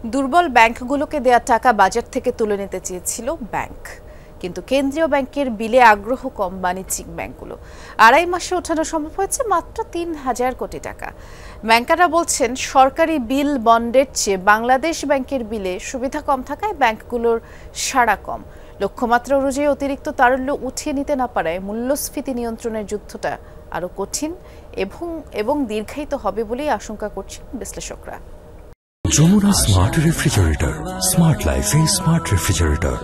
দুর্বল ব্যাংকগুলোকে দেয়া টাকা বাজেট থেকে তুলে নিতে চেয়েছিল ব্যাংক, কিন্তু কেন্দ্রীয় ব্যাংকের বিলে আগ্রহ কম বাণিজ্যিক ব্যাংকগুলো। 2.5 মাসে ওঠানো সম্ভব হয়েছে মাত্র 3,000 কোটি টাকা। ব্যাংকাররা বলছেন সরকারি বিল বন্ডের চেয়ে বাংলাদেশ ব্যাংকের বিলে সুবিধা কম থাকায় ব্যাংকগুলোর সাড়া কম। লক্ষ্যমাত্রা অনুযায়ী অতিরিক্ত তারল্য উঠিয়ে নিতে না পারায় মূল্যস্ফীতি নিয়ন্ত্রণের যুদ্ধটা আরও কঠিন এবং দীর্ঘায়িত হবে বলেই আশঙ্কা করছেন বিশ্লেষকরা। Jamuna smart refrigerator, smart life এ স্মার্ট রেফ্রিজারেটর।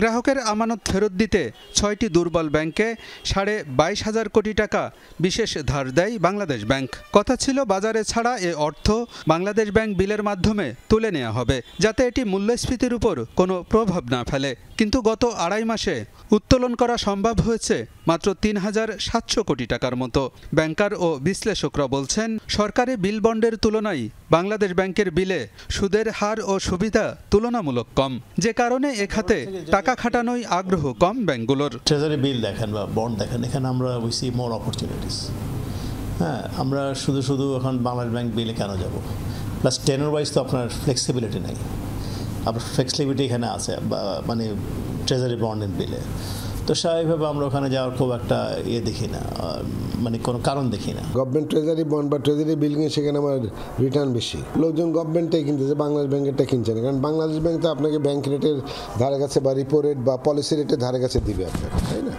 গ্রাহকের আমানত ফেরত দিতে 6টি দুর্বল ব্যাংকে 22,500 কোটি টাকা বিশেষ ধার দেয় বাংলাদেশ ব্যাংক। কথা ছিল বাজারে ছাড়া এ অর্থ বাংলাদেশ ব্যাংক বিলের মাধ্যমে তুলে নেওয়া হবে, যাতে এটি মূল্যস্ফীতির উপর কোনো প্রভাব না ফেলে। কিন্তু গত 2.5 মাসে উত্তোলন করা সম্ভব হয়েছে মাত্র 3,700 কোটি টাকার মতো। ব্যাংকার ও বিশ্লেষকরা বলছেন সরকারি বিল বন্ডের তুলনায় বাংলাদেশ ব্যাংকের বিলে সুদের হার ও সুবিধা তুলনামূলক কম, যে কারণে এ খাতে টাকা খাটানোয় আগ্রহ কম ব্যাংকগুলোর। ট্রেজারি বিল দেখেন বা বন্ড দেখেন, এখানে আমরা উই সি মোর অপরচুনিটিস। হ্যাঁ, আমরা শুধু এখন বাংলাদেশ ব্যাংক বিলে কেন যাব? প্লাস টেনর ওয়াইজ তো আপনার ফ্লেক্সিবিলিটি নেই। আপনার ফ্লেক্সিবিলিটি এখানে আছে মানে ট্রেজারি বন্ডের বিলে। তো স্বাভাবিকভাবে আমরা ওখানে যাওয়ার খুব একটা দেখি না, মানে কোনো কারণ দেখি না। গভর্নমেন্ট ট্রেজারি বন্ড বা ট্রেজারি বিল কিনে সেখানে আমার রিটার্ন বেশি। লোকজন গভর্নমেন্টটাই কিনতেছে, বাংলাদেশ ব্যাংকেরটা কিনছে না, কারণ বাংলাদেশ ব্যাংক তো আপনাকে ব্যাংক রেটের ধারে কাছে বা রিপো রেট বা পলিসি রেটের ধারে কাছে দিবে আপনাকে, তাই না?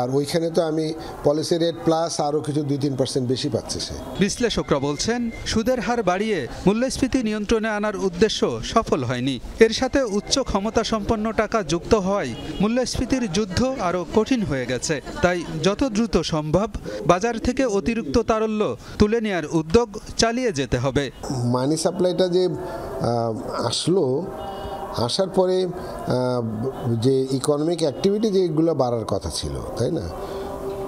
আর ওইখানে তো আমি পলিসি রেট প্লাস আরও কিছু 2-3% বেশি পাচ্ছে সে। বিশ্লেষকরা বলছেন সুদের হার বাড়িয়ে মূল্যস্ফীতি নিয়ন্ত্রণে আনার উদ্দেশ্য সফল হয়নি। এর সাথে উচ্চ ক্ষমতা সম্পন্ন টাকা যুক্ত হওয়ায় মূল্যস্ফীতির যুদ্ধ আরও কঠিন হয়ে গেছে। তাই যত দ্রুত সম্ভব বাজার থেকে অতিরিক্ত তারল্য তুলে নেওয়ার উদ্যোগ চালিয়ে যেতে হবে। মানি সাপ্লাইটা যে আসার পরে যে ইকোনমিক অ্যাক্টিভিটি যেগুলো বাড়ার কথা ছিল, তাই না?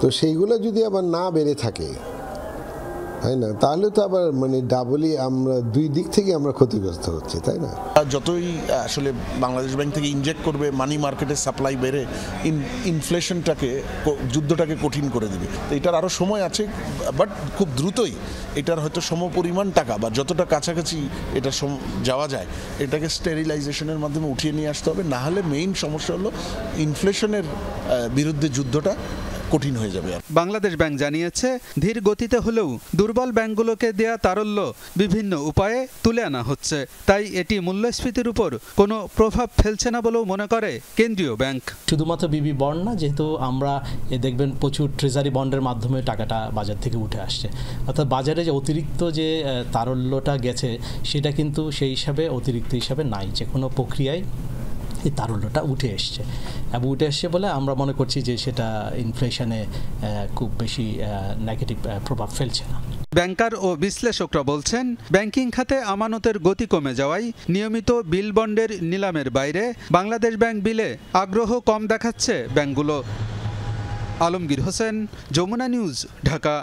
তো সেইগুলো যদি আবার না বেড়ে থাকে, তাই না, তাহলে তো আবার মানে ডাবলই আমরা দুই দিক থেকে আমরা ক্ষতিগ্রস্ত হচ্ছি, তাই না? যতই আসলে বাংলাদেশ ব্যাংক থেকে ইনজেক্ট করবে মানি মার্কেটের সাপ্লাই বেড়ে ইনফ্লেশনটাকে যুদ্ধটাকে কঠিন করে দেবে। তো এটার আরও সময় আছে, বাট খুব দ্রুতই এটার হয়তো সমপরিমাণ টাকা বা যতটা কাছাকাছি এটা যাওয়া যায় এটাকে স্টেরিলাইজেশনের মাধ্যমে উঠিয়ে নিয়ে আসতে হবে। না হলে মেইন সমস্যা হলো ইনফ্লেশনের বিরুদ্ধে যুদ্ধটা কঠিন হয়ে যাবে। বাংলাদেশ ব্যাংক জানিয়েছে ধীর গতিতে হলেও দুর্বল ব্যাংকগুলোকে দেয়া তারল্য বিভিন্ন উপায়ে তুলে আনা হচ্ছে, তাই এটি মূল্যস্ফীতির উপর কোনো প্রভাব ফেলছে না বলেও মনে করে কেন্দ্রীয় ব্যাংক। শুধুমাত্র বিবি বন্ড না, যেহেতু আমরা দেখবেন প্রচুর ট্রেজারি বন্ডের মাধ্যমে টাকাটা বাজার থেকে উঠে আসছে, অর্থাৎ বাজারে যে অতিরিক্ত যে তারল্যটা গেছে সেটা কিন্তু সেই হিসাবে অতিরিক্ত হিসাবে নাই, যে কোনো প্রক্রিয়ায় এই তারল্যটা উঠে এসছে এবং উঠে এসছে বলে আমরা মনে করছি যে সেটা ইনফ্লেশনে খুব বেশি নেগেটিভ প্রভাব ফেলছে না। ব্যাংকার ও বিশ্লেষকরা বলছেন ব্যাংকিং খাতে আমানতের গতি কমে যাওয়ায় নিয়মিত বিল বন্ডের নিলামের বাইরে বাংলাদেশ ব্যাংক বিলে আগ্রহ কম দেখাচ্ছে ব্যাংকগুলো। আলমগীর হোসেন, যমুনা নিউজ, ঢাকা।